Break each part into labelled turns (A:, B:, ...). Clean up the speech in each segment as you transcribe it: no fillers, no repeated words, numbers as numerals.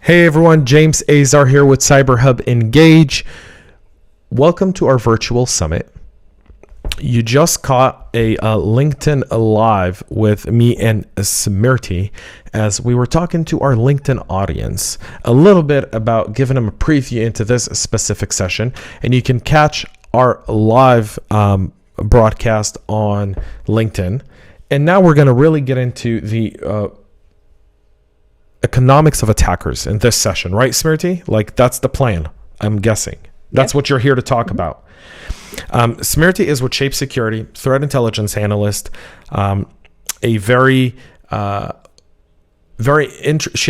A: Hey everyone, James Azar here with CyberHub Engage. Welcome to our virtual summit. You just caught a LinkedIn Live with me and Smriti as we were talking to our LinkedIn audience a little bit about giving them a preview into this specific session. And you can catch our live broadcast on LinkedIn. And now we're going to really get into the economics of attackers in this session, right, Smriti? Like, that's the plan, I'm guessing. That's what you're here to talk about. Smriti is with Shape Security, threat intelligence analyst, she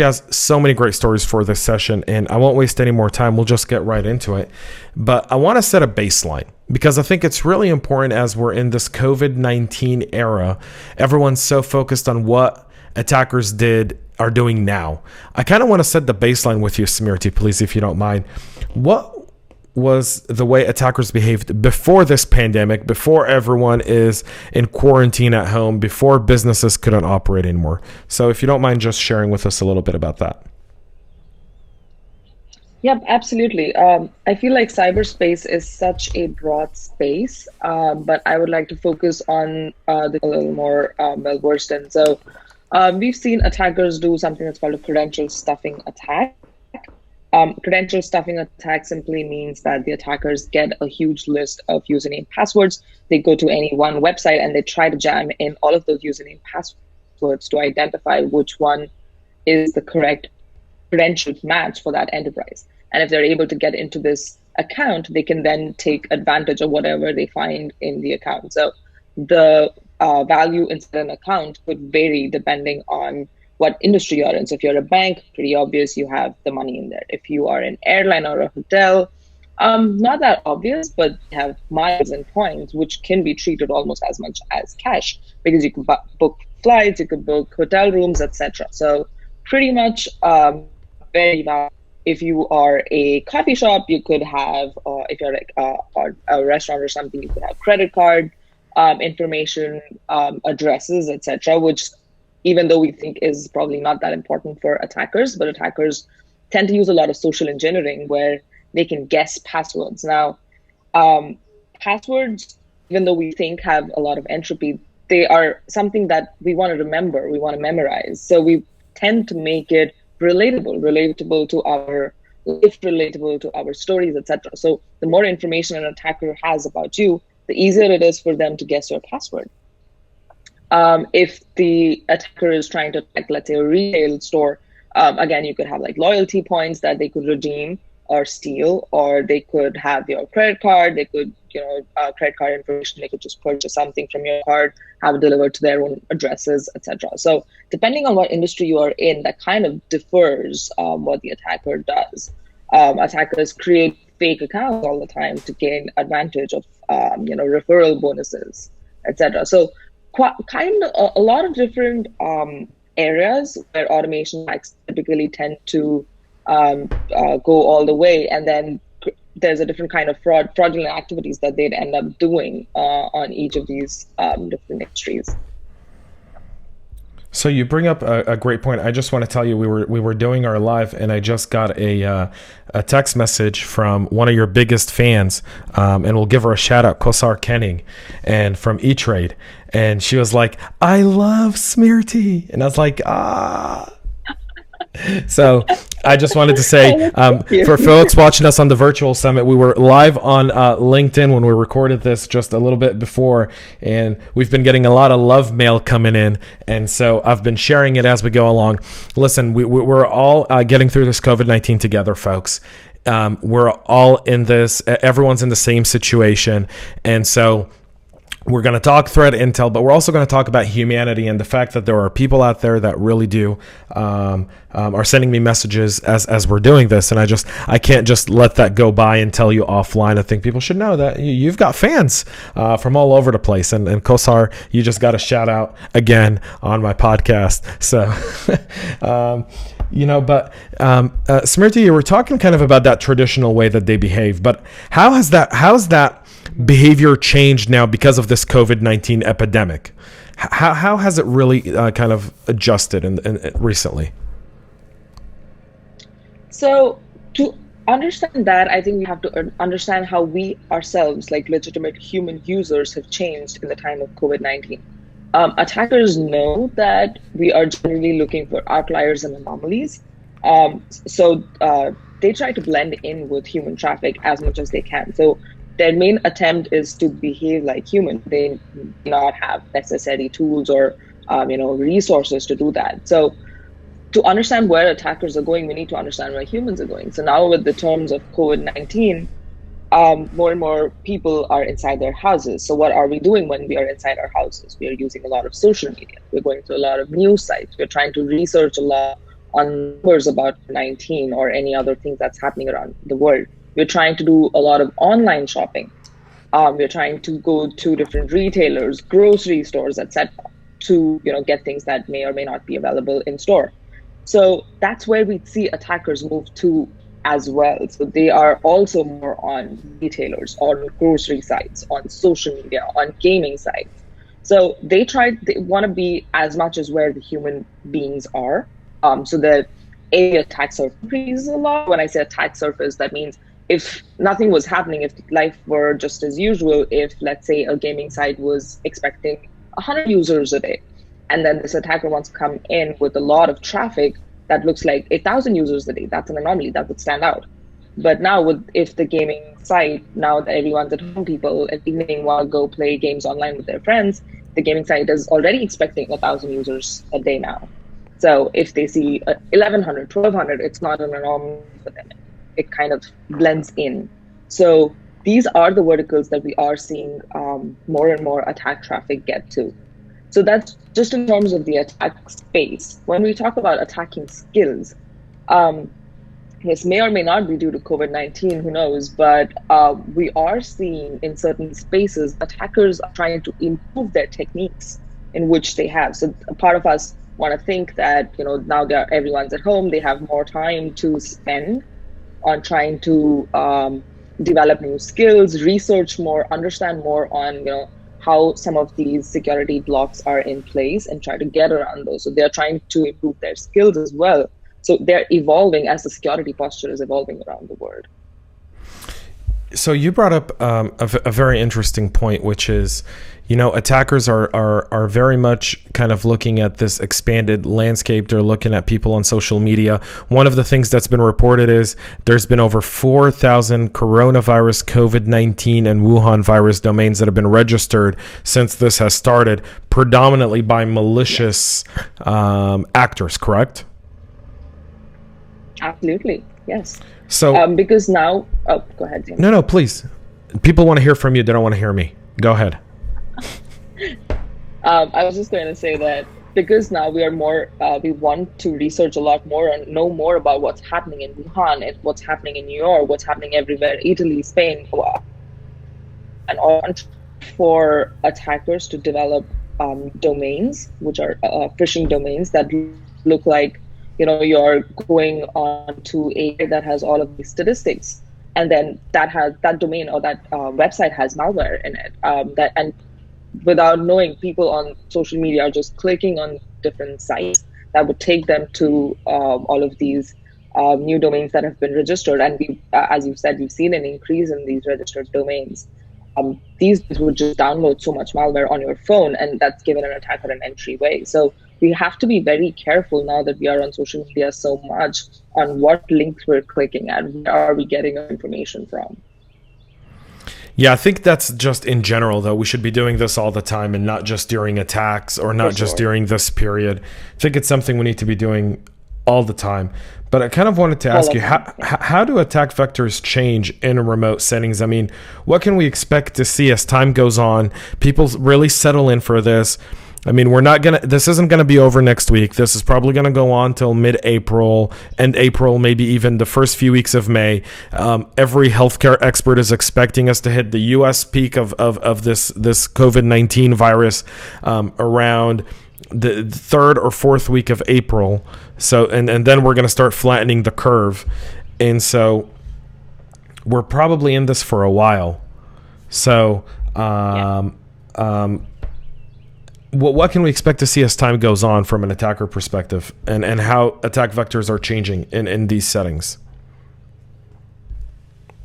A: has so many great stories for this session, and I won't waste any more time. We'll just get right into it. But I want to set a baseline because I think it's really important as we're in this COVID-19 era. Everyone's so focused on what attackers are doing now. I kind of want to set the baseline with you, Smriti, please, if you don't mind. What was the way attackers behaved before this pandemic, before everyone is in quarantine at home, before businesses couldn't operate anymore? So if you don't mind just sharing with us a little bit about that.
B: Yep, absolutely. I feel like cyberspace is such a broad space, but I would like to focus on a little more well-versed in. So we've seen attackers do something that's called a credential stuffing attack. Credential stuffing attack simply means that the attackers get a huge list of username passwords. They go to any one website and they try to jam in all of those username passwords to identify which one is the correct credential match for that enterprise. And if they're able to get into this account, they can then take advantage of whatever they find in the account. So the value inside an account could vary depending on what industry you're in. So if you're a bank, pretty obvious, you have the money in there. If you are an airline or a hotel, not that obvious, but you have miles and points, which can be treated almost as much as cash because you can book flights, you could book hotel rooms, etc. So pretty much very valuable. If you are a coffee shop, you could have, if you're like a restaurant or something, you could have credit card information, addresses, etc., which even though we think is probably not that important for attackers, but attackers tend to use a lot of social engineering where they can guess passwords. Now, passwords, even though we think have a lot of entropy, they are something that we want to remember, we want to memorize. So we tend to make it relatable to our life, relatable to our stories, etc. So the more information an attacker has about you, the easier it is for them to guess your password. If the attacker is trying to attack, let's say, a retail store, again, you could have like loyalty points that they could redeem or steal, or they could have your credit card. They could, credit card information. They could just purchase something from your card, have it delivered to their own addresses, etc. So depending on what industry you are in, that kind of differs what the attacker does. Attackers create fake accounts all the time to gain advantage of, referral bonuses, etc. So kind of a lot of different areas where automation hacks typically tend to go all the way, and then there's a different kind of fraudulent activities that they'd end up doing on each of these different industries.
A: So you bring up a great point. I just want to tell you, we were doing our live, and I just got a text message from one of your biggest fans, and we'll give her a shout out, Kosar Kenning, and from E-Trade, and she was like, "I love Smriti," and I was like, "Ah." So I just wanted to say, for folks watching us on the virtual summit, we were live on LinkedIn when we recorded this just a little bit before, and we've been getting a lot of love mail coming in, and so I've been sharing it as we go along. Listen, we're all getting through this COVID-19 together, folks. We're all in this. Everyone's in the same situation, and so we're going to talk threat intel, but we're also going to talk about humanity and the fact that there are people out there that really do are sending me messages as we're doing this, and I can't just let that go by and tell you offline. I think people should know that you've got fans from all over the place, and Kosar, you just got a shout out again on my podcast. So, Smriti, you were talking kind of about that traditional way that they behave, but how's that behavior changed now because of this COVID-19 epidemic? How has it really kind of adjusted in recently?
B: So to understand that, I think we have to understand how we ourselves, like legitimate human users, have changed in the time of COVID-19. Attackers know that we are generally looking for outliers and anomalies. So they try to blend in with human traffic as much as they can. So their main attempt is to behave like human. They do not have necessary tools or resources to do that. So to understand where attackers are going, we need to understand where humans are going. So now with the terms of COVID-19, more and more people are inside their houses. So what are we doing when we are inside our houses? We are using a lot of social media. We're going to a lot of news sites. We're trying to research a lot on numbers about 19 or any other things that's happening around the world. We're trying to do a lot of online shopping. We're trying to go to different retailers, grocery stores, etc., to get things that may or may not be available in store. So that's where we see attackers move to as well. So they are also more on retailers, on grocery sites, on social media, on gaming sites. So they want to be as much as where the human beings are. So the attack surface increases a lot. When I say attack surface, that means if nothing was happening, if life were just as usual, if let's say a gaming site was expecting 100 users a day, and then this attacker wants to come in with a lot of traffic that looks like 1,000 users a day, that's an anomaly that would stand out. But now if the gaming site, now that everyone's at home, people at evening want to go play games online with their friends, the gaming site is already expecting 1,000 users a day now. So if they see 1,100, 1,200, it's not an anomaly for them. It kind of blends in. So these are the verticals that we are seeing more and more attack traffic get to. So that's just in terms of the attack space. When we talk about attacking skills, this may or may not be due to COVID-19, who knows, but we are seeing in certain spaces, attackers are trying to improve their techniques in which they have. So a part of us want to think that, now everyone's at home, they have more time to spend on trying to develop new skills, research more, understand more on, how some of these security blocks are in place and try to get around those. So they're trying to improve their skills as well. So they're evolving as the security posture is evolving around the world.
A: So you brought up a very interesting point, which is, attackers are very much kind of looking at this expanded landscape. They're looking at people on social media. One of the things that's been reported is there's been over 4,000 coronavirus, COVID-19, and Wuhan virus domains that have been registered since this has started, predominantly by malicious actors, correct?
B: Absolutely, yes.
A: So
B: because now, go ahead, James.
A: No, please. People want to hear from you. They don't want to hear me. Go ahead.
B: I was just going to say that because now we are more, we want to research a lot more and know more about what's happening in Wuhan and what's happening in New York, what's happening everywhere, Italy, Spain, and all, for attackers to develop domains, which are phishing domains that look like, you're going on to a that has all of these statistics, and then that domain or that website has malware in it. And without knowing, people on social media are just clicking on different sites that would take them to all of these new domains that have been registered. And we, as you said, we've seen an increase in these registered domains. These would just download so much malware on your phone, and that's given an attacker an entryway. So we have to be very careful now that we are on social media so much on what links we're clicking at, where are we getting our information from.
A: Yeah, I think that's just in general, though. We should be doing this all the time and not just during attacks or not just during this period. I think it's something we need to be doing all the time. But I kind of wanted to ask you, how do attack vectors change in remote settings? I mean, what can we expect to see as time goes on? People really settle in for this. I mean, this isn't going to be over next week. This is probably going to go on till mid-April, and April, maybe even the first few weeks of May. Every healthcare expert is expecting us to hit the U.S. peak of this COVID-19 virus around the third or fourth week of April. So, and then we're going to start flattening the curve. And so we're probably in this for a while. So, what can we expect to see as time goes on from an attacker perspective, and how attack vectors are changing in these settings?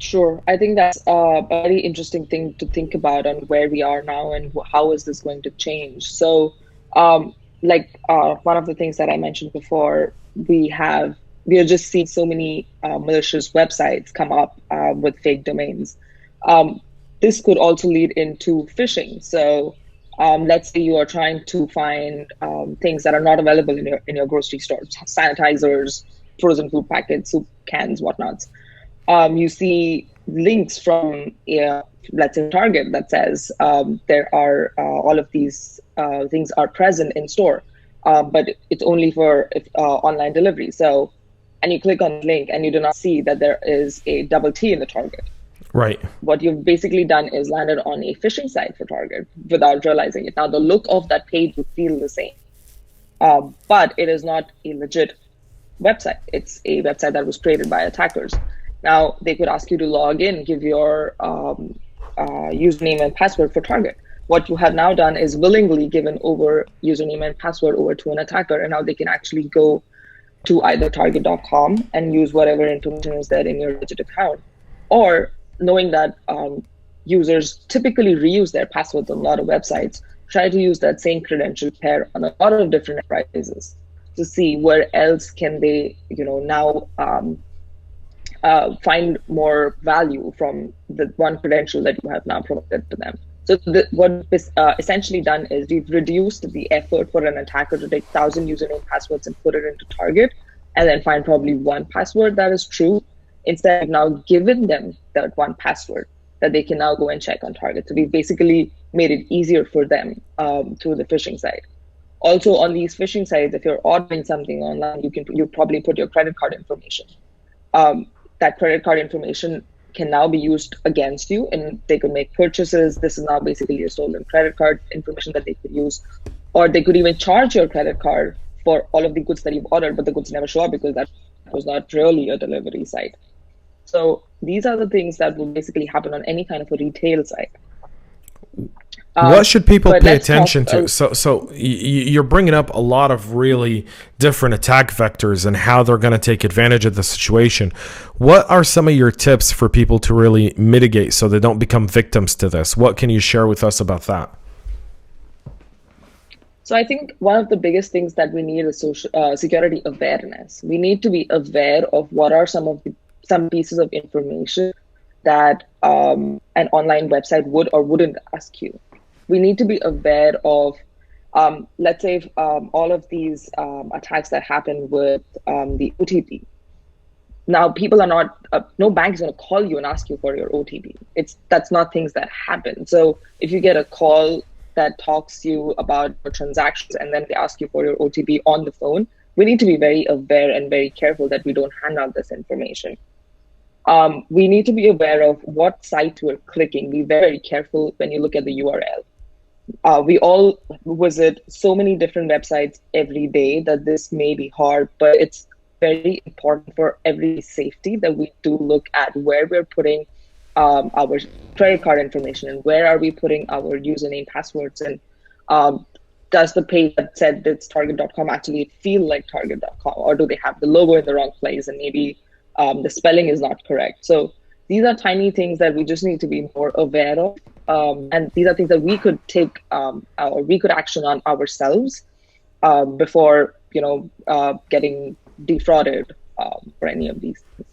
B: Sure. I think that's a very interesting thing to think about on where we are now and how is this going to change. So, um, one of the things that I mentioned before, we are just seeing so many malicious websites come up with fake domains. Um, this could also lead into phishing. So, let's say you are trying to find things that are not available in your grocery store, sanitizers, frozen food packets, soup cans, whatnots. You see links from, let's say, Target that says there are all of these things are present in store, but it's only for online delivery. So, and you click on the link and you do not see that there is a double T in the Target.
A: Right.
B: What you've basically done is landed on a phishing site for Target without realizing it. Now, the look of that page would feel the same, but it is not a legit website. It's a website that was created by attackers. Now, they could ask you to log in, give your username and password for Target. What you have now done is willingly given over username and password over to an attacker, and now they can actually go to either target.com and use whatever information is there in your legit account, or knowing that users typically reuse their passwords on a lot of websites, try to use that same credential pair on a lot of different enterprises to see where else can they, now find more value from the one credential that you have now provided to them. So what this essentially done is we've reduced the effort for an attacker to take 1,000 username passwords and put it into Target and then find probably one password that is true. Instead, of now given them that one password that they can now go and check on Target. So we've basically made it easier for them through the phishing site. Also, on these phishing sites, if you're ordering something online, you probably put your credit card information. That credit card information can now be used against you, and they could make purchases. This is now basically your stolen credit card information that they could use, or they could even charge your credit card for all of the goods that you've ordered, but the goods never show up because that was not really a delivery site. So these are the things that will basically happen on any kind of a retail site.
A: What should people pay attention to? So you're bringing up a lot of really different attack vectors and how they're going to take advantage of the situation. What are some of your tips for people to really mitigate so they don't become victims to this? What can you share with us about that?
B: So I think one of the biggest things that we need is security awareness. We need to be aware of what are some pieces of information that an online website would or wouldn't ask you. We need to be aware of, let's say, all of these attacks that happen with the OTP. Now, people are not, no bank is going to call you and ask you for your OTP. That's not things that happen. So if you get a call that talks to you about your transactions and then they ask you for your OTP on the phone, we need to be very aware and very careful that we don't hand out this information. We need to be aware of what site we're clicking. Be very careful when you look at the URL. We all visit so many different websites every day that this may be hard, but it's very important for every safety that we do look at where we're putting our credit card information and where are we putting our username, passwords, and does the page that said it's target.com actually feel like target.com, or do they have the logo in the wrong place and maybe the spelling is not correct? So these are tiny things that we just need to be more aware of. And these are things that we could take or we could action on ourselves before, getting defrauded for any of these things.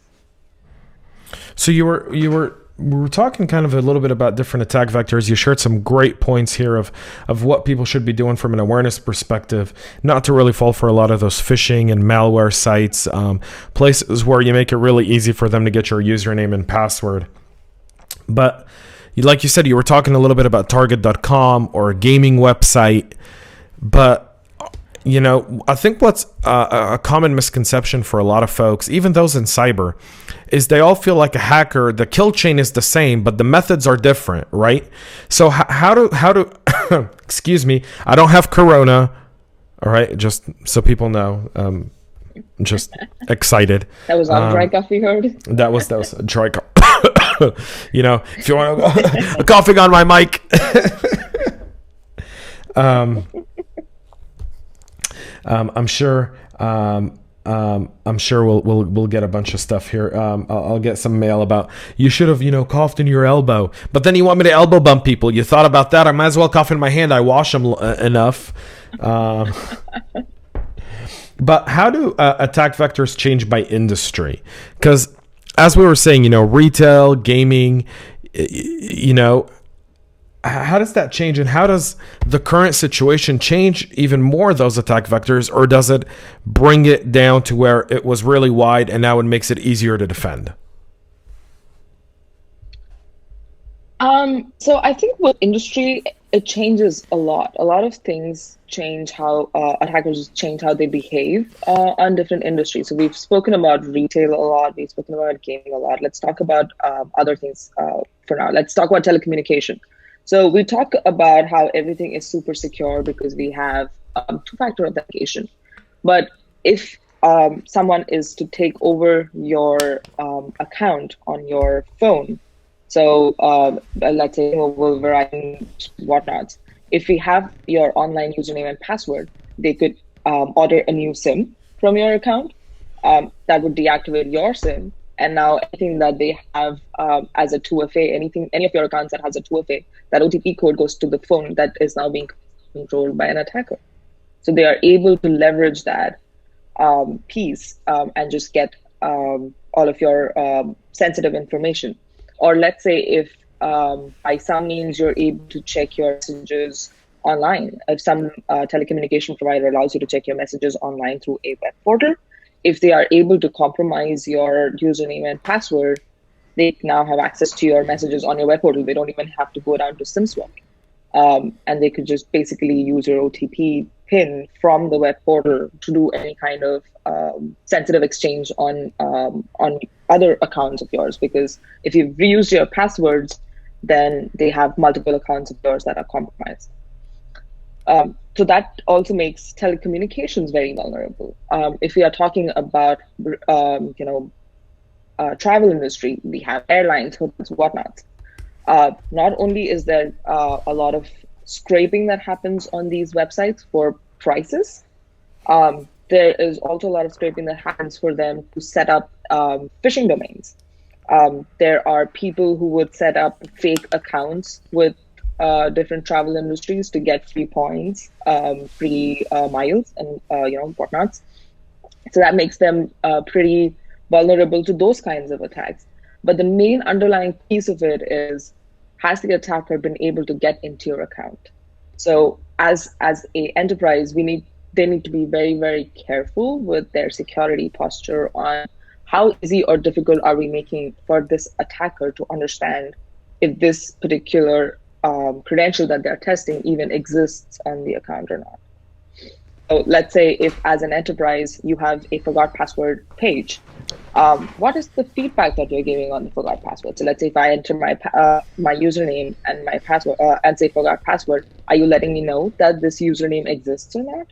A: So we were talking kind of a little bit about different attack vectors. You shared some great points here of what people should be doing from an awareness perspective, not to really fall for a lot of those phishing and malware sites, places where you make it really easy for them to get your username and password. But like you said, you were talking a little bit about target.com or a gaming website, but I think what's a common misconception for a lot of folks, even those in cyber, is they all feel like a hacker. The kill chain is the same, but the methods are different, right? So how do excuse me, I don't have corona, all right, just so people know. I'm just excited.
B: That was on dry cough we heard.
A: That was a dry cough. If you want to coughing on my mic. I'm sure I'm sure we'll get a bunch of stuff here. I'll get some mail about you should have coughed in your elbow, but then you want me to elbow bump people. You thought about that? I might as well cough in my hand. I wash them enough. But how do attack vectors change by industry? Because as we were saying, retail, gaming, how does that change, and how does the current situation change even more those attack vectors, or does it bring it down to where it was really wide and now it makes it easier to defend?
B: So I think with industry, it changes a lot. A lot of things change how attackers change how they behave on different industries. So we've spoken about retail a lot. We've spoken about gaming a lot. Let's talk about other things for now. Let's talk about telecommunication. So we talk about how everything is super secure because we have two-factor authentication. But if someone is to take over your account on your phone, so let's say mobile, Verizon, whatnot, if we have your online username and password, they could order a new SIM from your account. That would deactivate your SIM. And now anything that they have as a 2FA, any of your accounts that has a 2FA, that OTP code goes to the phone that is now being controlled by an attacker. So they are able to leverage that piece and just get all of your sensitive information. Or let's say if by some means you're able to check your messages online, if some telecommunication provider allows you to check your messages online through a web portal, if they are able to compromise your username and password, they now have access to your messages on your web portal. They don't even have to go down to SIM swap. And they could just basically use your OTP PIN from the web portal to do any kind of sensitive exchange on other accounts of yours. Because if you've reused your passwords, then they have multiple accounts of yours that are compromised. So that also makes telecommunications very vulnerable. If we are talking about, travel industry, we have airlines, hotels, whatnot. Not only is there a lot of scraping that happens on these websites for prices, there is also a lot of scraping that happens for them to set up phishing domains. There are people who would set up fake accounts with different travel industries to get free points, free miles, and whatnots. So that makes them pretty vulnerable to those kinds of attacks. But the main underlying piece of it is, has the attacker been able to get into your account? So as a enterprise, they need to be very, very careful with their security posture on how easy or difficult are we making for this attacker to understand if this particular credential that they're testing even exists on the account or not. So let's say if as an enterprise, you have a forgot password page, what is the feedback that you're giving on the forgot password? So let's say if I enter my username and my password and say forgot password, are you letting me know that this username exists or not?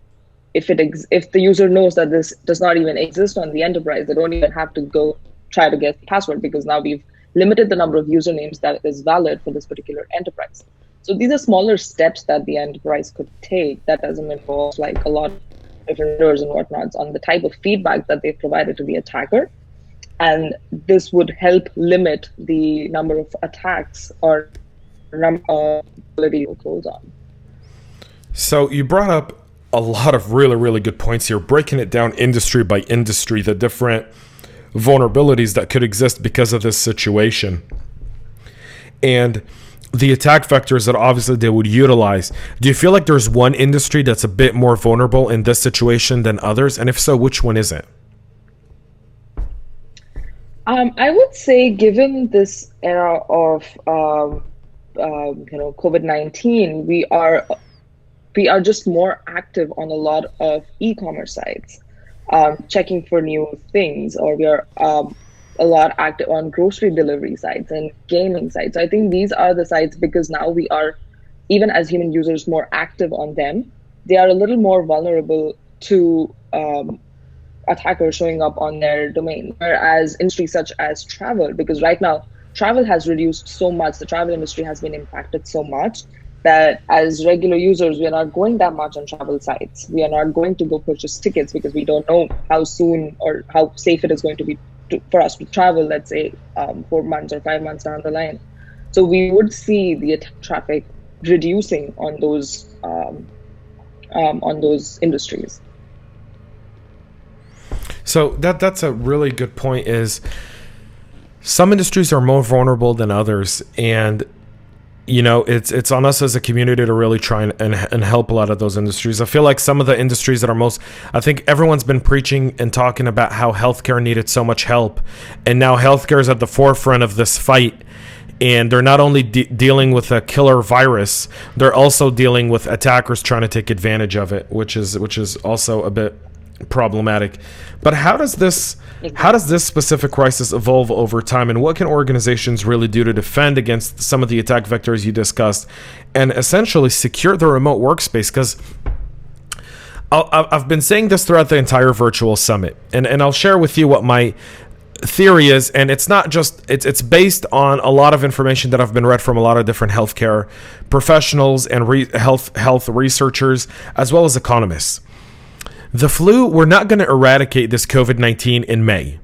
B: If the user knows that this does not even exist on the enterprise, they don't even have to go try to get the password, because now we've limited the number of usernames that is valid for this particular enterprise. So these are smaller steps that the enterprise could take that doesn't involve like a lot of different vendors and whatnots on the type of feedback that they've provided to the attacker. And this would help limit the number of attacks or number of ability to close on.
A: So you brought up a lot of really, really good points here, breaking it down industry by industry, the different vulnerabilities that could exist because of this situation. And the attack vectors that obviously they would utilize. Do you feel like there's one industry that's a bit more vulnerable in this situation than others? And if so, which one is it?
B: I would say, given this era of COVID-19, we are just more active on a lot of e-commerce sites, checking for new things, or we are a lot active on grocery delivery sites and gaming sites. I think these are the sites, because now we are, even as human users, more active on them. They are a little more vulnerable to attackers showing up on their domain. Whereas industries such as travel, because right now travel has reduced so much, the travel industry has been impacted so much that as regular users, we are not going that much on travel sites. We are not going to go purchase tickets because we don't know how soon or how safe it is going to be for us to travel, let's say 4 months or 5 months down the line. So we would see the attack traffic reducing on those industries.
A: So that's a really good point. Is some industries are more vulnerable than others, and it's on us as a community to really try and help a lot of those industries. I feel like some of the industries that are most, I think everyone's been preaching and talking about how healthcare needed so much help, and now healthcare is at the forefront of this fight. And they're not only dealing with a killer virus, they're also dealing with attackers trying to take advantage of it, which is also a bit problematic. But how does this specific crisis evolve over time, and what can organizations really do to defend against some of the attack vectors you discussed, and essentially secure the remote workspace? Because I've been saying this throughout the entire virtual summit, and I'll share with you what my theory is, and it's not just it's based on a lot of information that I've been read from a lot of different healthcare professionals and health researchers, as well as economists. The flu, we're not going to eradicate this COVID-19 in May.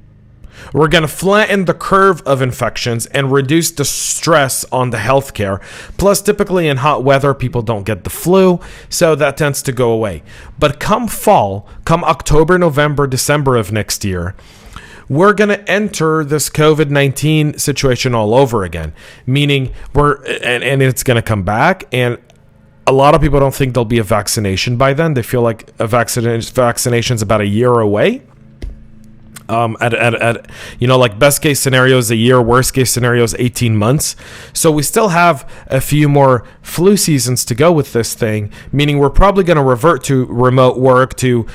A: We're going to flatten the curve of infections and reduce the stress on the healthcare. Plus, typically in hot weather, people don't get the flu, so that tends to go away. But come fall, come October, November, December of next year, we're going to enter this COVID-19 situation all over again, meaning and it's going to come back. And a lot of people don't think there'll be a vaccination by then. They feel like a vaccination's about a year away. Like best case scenario is a year, worst case scenario is 18 months. So we still have a few more flu seasons to go with this thing, meaning we're probably going to revert to remote work, to,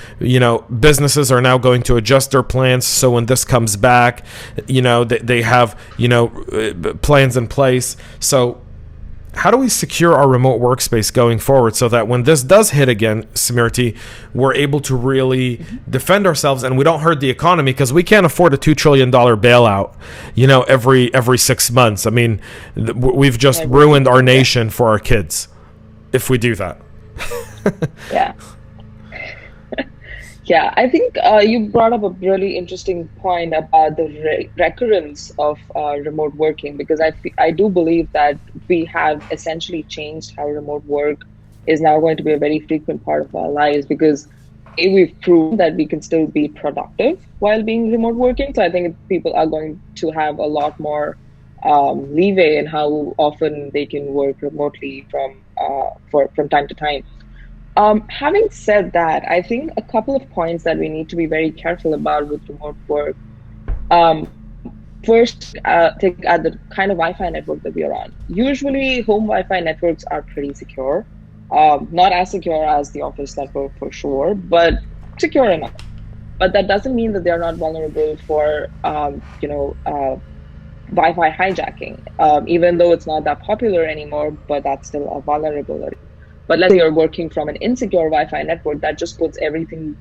A: businesses are now going to adjust their plans. So when this comes back, they have, plans in place. So how do we secure our remote workspace going forward so that when this does hit again, Smriti, we're able to really defend ourselves and we don't hurt the economy, because we can't afford a $2 trillion bailout, every 6 months. I mean, we've just ruined our nation for our kids if we do that.
B: Yeah. Yeah, I think you brought up a really interesting point about the recurrence of remote working, because I do believe that we have essentially changed how remote work is now going to be a very frequent part of our lives, because we've proven that we can still be productive while being remote working. So I think people are going to have a lot more leeway in how often they can work remotely from time to time. Having said that, I think a couple of points that we need to be very careful about with remote work. First, take at the kind of Wi-Fi network that we are on. Usually, home Wi-Fi networks are pretty secure. Not as secure as the office network for sure, but secure enough. But that doesn't mean that they're not vulnerable for, Wi-Fi hijacking, even though it's not that popular anymore, but that's still a vulnerability. But let's say you're working from an insecure Wi-Fi network that just puts everything,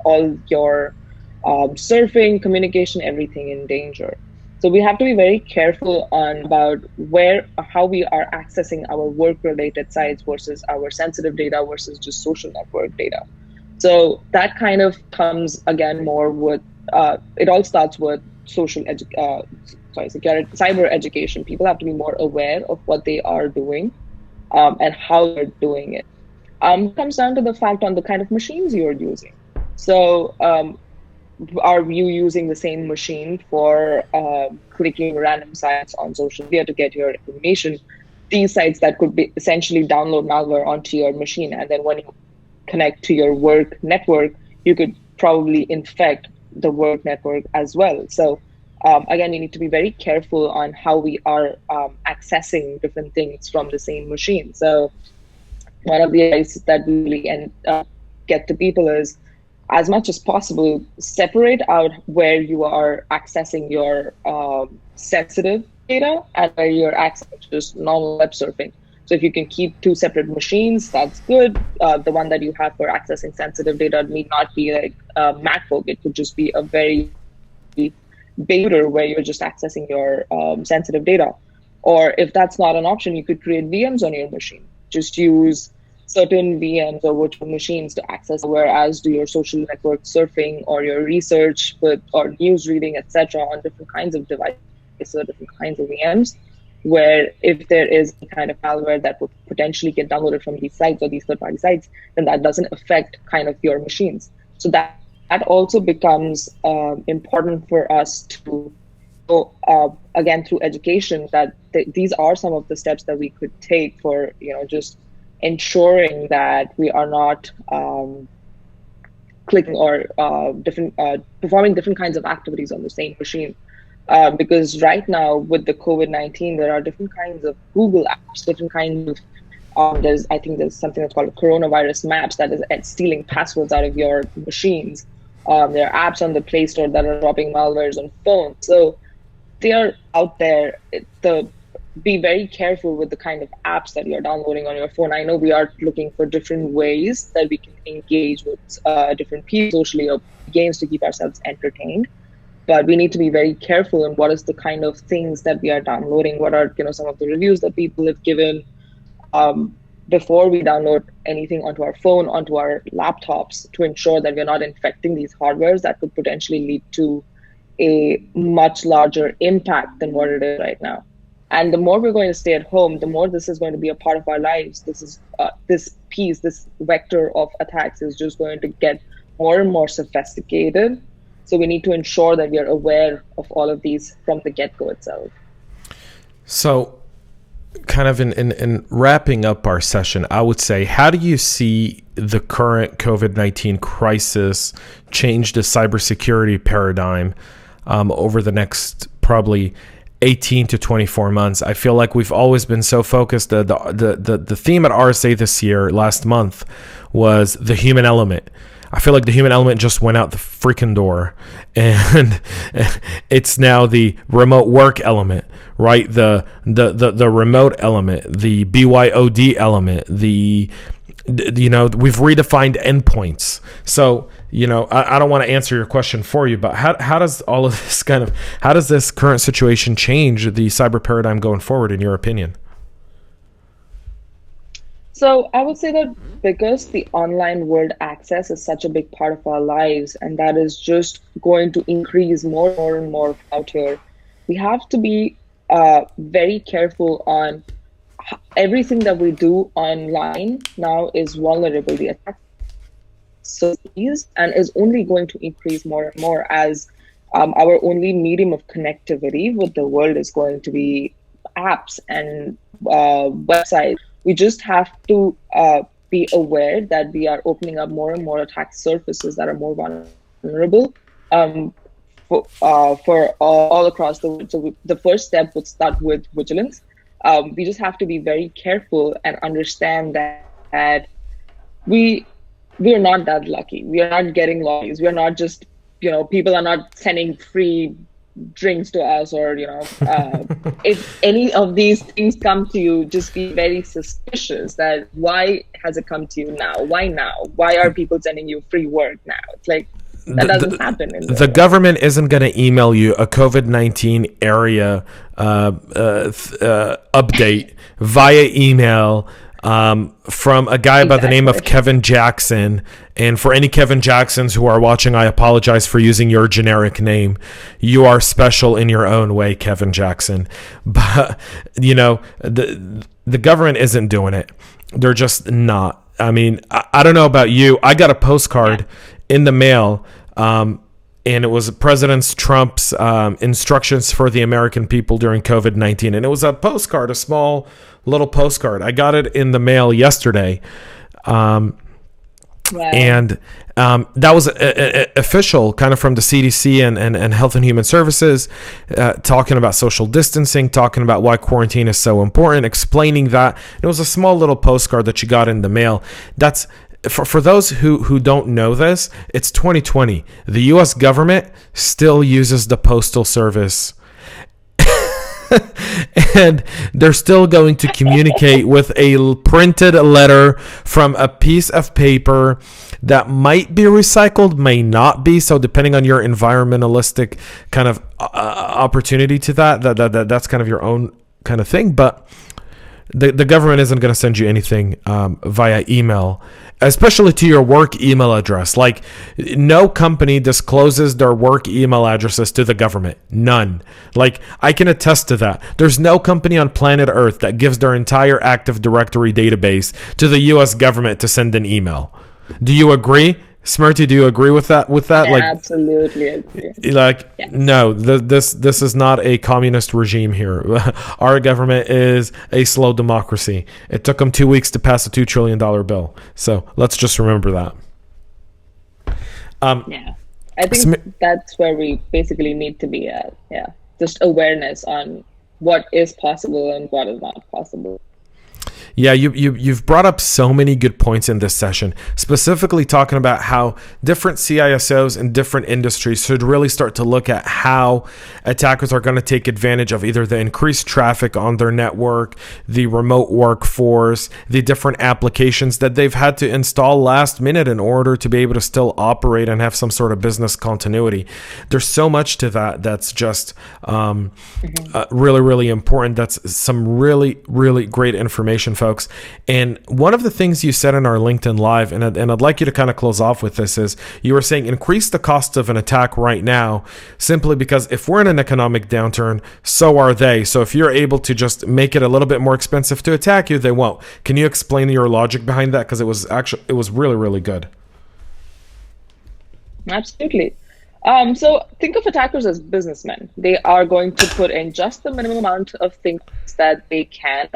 B: all your surfing, communication, everything in danger. So we have to be very careful about how we are accessing our work-related sites versus our sensitive data versus just social network data. So that kind of comes again more with, it all starts with cyber education. People have to be more aware of what they are doing. And how you're doing it. It comes down to the fact on the kind of machines you're using. So are you using the same machine for clicking random sites on social media to get your information? These sites that could be essentially download malware onto your machine. And then when you connect to your work network, you could probably infect the work network as well. So again, you need to be very careful on how we are accessing different things from the same machine. So one of the advice that we really get to people is, as much as possible, separate out where you are accessing your sensitive data and where you're accessing just normal web surfing. So if you can keep two separate machines, that's good. The one that you have for accessing sensitive data need not be like a MacBook. It could just be a very computer where you're just accessing your sensitive data. Or if that's not an option, you could create VMs on your machine. just use certain VMs or virtual machines to access, whereas do your social network surfing or your research with or news reading, etc., on different kinds of devices or different kinds of VMs, where if there is a kind of malware that would potentially get downloaded from these sites or these third-party sites, then that doesn't affect kind of your machines. So that also becomes important for us to know, again, through education, that these are some of the steps that we could take for, just ensuring that we are not clicking or performing different kinds of activities on the same machine. Because right now with the COVID-19, there are different kinds of Google apps, different kinds of I think there's something that's called coronavirus maps that is at stealing passwords out of your machines. There are apps on the Play Store that are dropping malwares on phones. So they are out there. Be very careful with the kind of apps that you're downloading on your phone. I know we are looking for different ways that we can engage with different people socially, or games to keep ourselves entertained. But we need to be very careful in what is the kind of things that we are downloading. What are some of the reviews that people have given before we download anything onto our phone, onto our laptops, to ensure that we're not infecting these hardwares that could potentially lead to a much larger impact than what it is right now. And the more we're going to stay at home, the more this is going to be a part of our lives. This vector of attacks is just going to get more and more sophisticated. So we need to ensure that we are aware of all of these from the get-go itself.
A: So kind of in wrapping up our session, I would say, how do you see the current COVID-19 crisis change the cybersecurity paradigm over the next probably 18 to 24 months? I feel like we've always been so focused. The theme at RSA last month was the human element. I feel like the human element just went out the freaking door, and it's now the remote work element, right? The remote element, the BYOD element, we've redefined endpoints. So, I don't want to answer your question for you, but how does all of this how does this current situation change the cyber paradigm going forward, in your opinion?
B: So I would say that because the online world access is such a big part of our lives, and that is just going to increase more and more out here, we have to be very careful on everything that we do online now is vulnerable. The attack and is only going to increase more and more as our only medium of connectivity with the world is going to be apps and websites. We just have to be aware that we are opening up more and more attack surfaces that are more vulnerable for all across the world. So the first step would start with vigilance. We just have to be very careful and understand that we are not that lucky. We are not getting lotteries. We are not just, people are not sending free drinks to us, or if any of these things come to you, just be very suspicious that why has it come to you now? Why now? Why are people sending you free work now? It's like that doesn't happen.
A: The government isn't going to email you a COVID-19 area update via email from a guy by the name of Kevin Jackson. And for any Kevin Jacksons who are watching, I apologize for using your generic name. You are special in your own way, Kevin Jackson. But, the government isn't doing it. They're just not. I mean, I don't know about you. I got a postcard in the mail, and it was President Trump's instructions for the American people during COVID-19. And it was a postcard, a small little postcard. I got it in the mail yesterday. And that was official, kind of from the CDC and Health and Human Services, talking about social distancing, talking about why quarantine is so important, explaining that. It was a small little postcard that you got in the mail. That's for those who don't know this, it's 2020. The U.S. government still uses the postal service. And they're still going to communicate with a printed letter from a piece of paper that might be recycled, may not be. So depending on your environmentalistic kind of opportunity to that's kind of your own kind of thing. But the government isn't going to send you anything via email, especially to your work email address. Like, no company discloses their work email addresses to the government. None. Like, I can attest to that. There's no company on planet Earth that gives their entire Active Directory database to the US government to send an email. Do you agree? Smriti, do you agree with that?
B: I absolutely agree.
A: Like, yes. No, this is not a communist regime here. Our government is a slow democracy. It took them 2 weeks to pass a $2 trillion bill. So let's just remember that.
B: I think that's where we basically need to be at. Yeah, just awareness on what is possible and what is not possible.
A: Yeah, you've brought up so many good points in this session, specifically talking about how different CISOs in different industries should really start to look at how attackers are going to take advantage of either the increased traffic on their network, the remote workforce, the different applications that they've had to install last minute in order to be able to still operate and have some sort of business continuity. There's so much to that that's just really, really important. That's some really, really great information, folks. And one of the things you said in our LinkedIn Live, and I'd like you to kind of close off with this, is you were saying increase the cost of an attack right now, simply because if we're in an economic downturn, so are they. So if you're able to just make it a little bit more expensive to attack you, they won't. Can you explain your logic behind that? Because it was really, really good.
B: Absolutely. So think of attackers as businessmen. They are going to put in just the minimum amount of things that they can,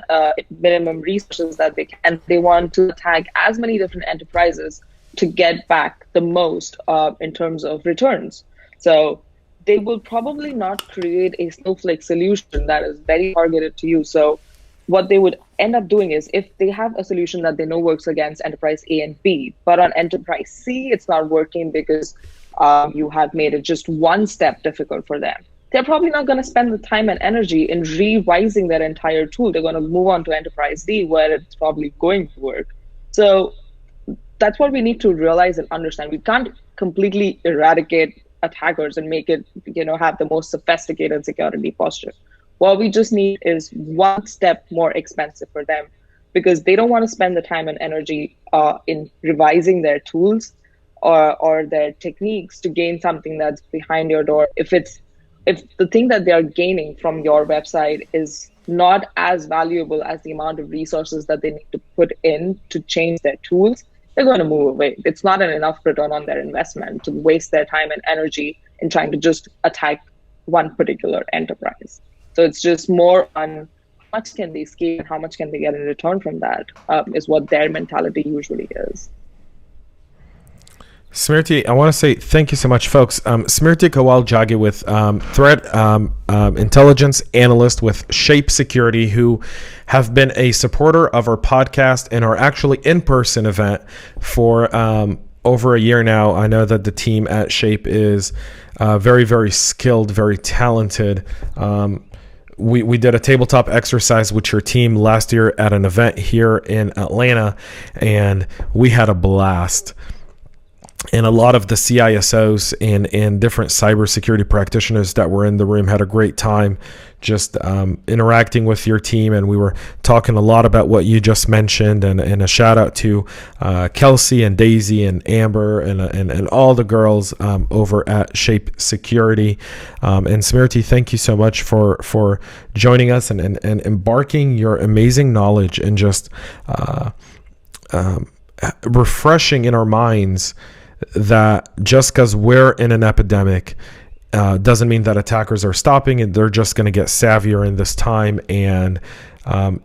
B: minimum resources that they can. They want to attack as many different enterprises to get back the most in terms of returns. So they will probably not create a snowflake solution that is very targeted to you. So what they would end up doing is, if they have a solution that they know works against enterprise A and B, but on enterprise C, it's not working because you have made it just one step difficult for them, they're probably not going to spend the time and energy in revising their entire tool. They're going to move on to enterprise D, where it's probably going to work. So that's what we need to realize and understand. We can't completely eradicate attackers and make it, have the most sophisticated security posture. What we just need is one step more expensive for them, because they don't want to spend the time and energy in revising their tools or their techniques to gain something that's behind your door. If the thing that they are gaining from your website is not as valuable as the amount of resources that they need to put in to change their tools, they're going to move away. It's not an enough return on their investment to waste their time and energy in trying to just attack one particular enterprise. So it's just more on how much can they scale and how much can they get in return from that, is what their mentality usually is.
A: Smriti, I want to say thank you so much, folks. Smriti Kawal Jaggi with Threat Intelligence Analyst with Shape Security, who have been a supporter of our podcast and our actually in-person event for over a year now. I know that the team at Shape is very, very skilled, very talented. We did a tabletop exercise with your team last year at an event here in Atlanta, and we had a blast. And a lot of the CISOs and different cybersecurity practitioners that were in the room had a great time just interacting with your team. And we were talking a lot about what you just mentioned, and a shout out to Kelsey and Daisy and Amber and all the girls over at Shape Security. And Smriti, thank you so much for joining us and embarking your amazing knowledge and just refreshing in our minds that just because we're in an epidemic doesn't mean that attackers are stopping, and they're just going to get savvier in this time. And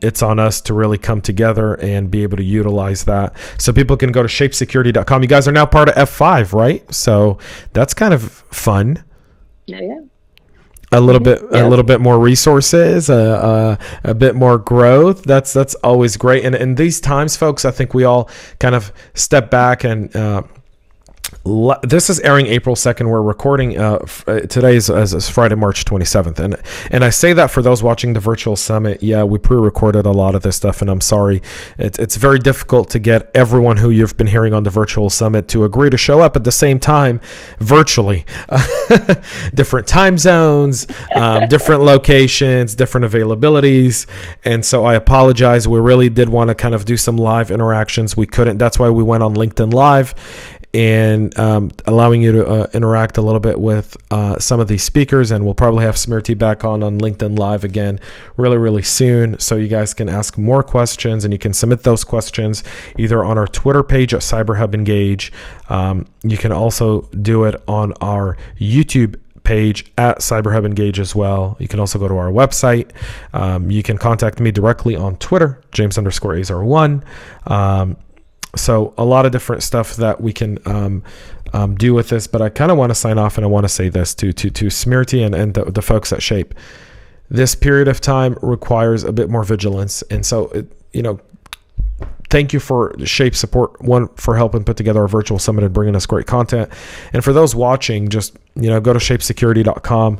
A: it's on us to really come together and be able to utilize that. So people can go to shapesecurity.com. You guys are now part of F5, right? So that's kind of fun.
B: Yeah.
A: A little bit more resources, a bit more growth. That's always great. And in these times, folks, I think we all kind of step back and This is airing April 2nd. We're recording today is Friday, March 27th. And I say that for those watching the virtual summit. Yeah, we pre-recorded a lot of this stuff, and I'm sorry. It's very difficult to get everyone who you've been hearing on the virtual summit to agree to show up at the same time virtually. Different time zones, different locations, different availabilities. And so I apologize. We really did want to kind of do some live interactions. We couldn't. That's why we went on LinkedIn Live, and allowing you to interact a little bit with some of these speakers. And we'll probably have Smriti back on LinkedIn Live again really, really soon, so you guys can ask more questions, and you can submit those questions either on our Twitter page at CyberHub Engage. You can also do it on our YouTube page at CyberHub Engage as well. You can also go to our website. You can contact me directly on Twitter, James_Azar1. So a lot of different stuff that we can do with this, but I kind of want to sign off, and I want to say this to Smriti and the folks at Shape. This period of time requires a bit more vigilance, and so thank you for Shape support, one, for helping put together our virtual summit and bringing us great content, and for those watching, just go to shapesecurity.com,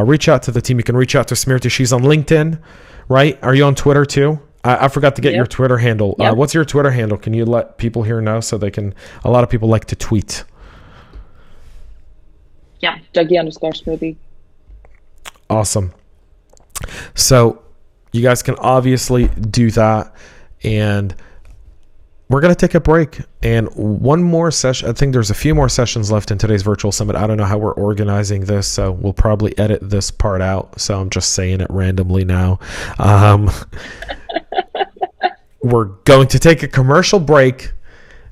A: reach out to the team. You can reach out to Smriti. She's on LinkedIn, right? Are you on Twitter too? I forgot to get your Twitter handle.
B: Yep.
A: What's your Twitter handle? Can you let people here know so they can? A lot of people like to tweet.
B: Yeah, Jaggi_Smriti.
A: Awesome. So you guys can obviously do that, and we're going to take a break. And one more session. I think there's a few more sessions left in today's virtual summit. I don't know how we're organizing this, so we'll probably edit this part out. So I'm just saying it randomly now. We're going to take a commercial break.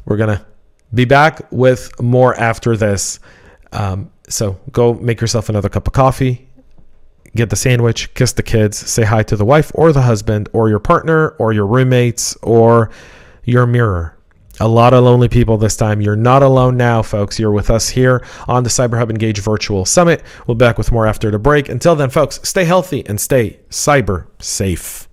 A: We're going to be back with more after this. So go make yourself another cup of coffee, get the sandwich, kiss the kids, say hi to the wife or the husband or your partner or your roommates or your mirror. A lot of lonely people this time. You're not alone now, folks. You're with us here on the CyberHub Engage Virtual Summit. We'll be back with more after the break. Until then, folks, stay healthy and stay cyber safe.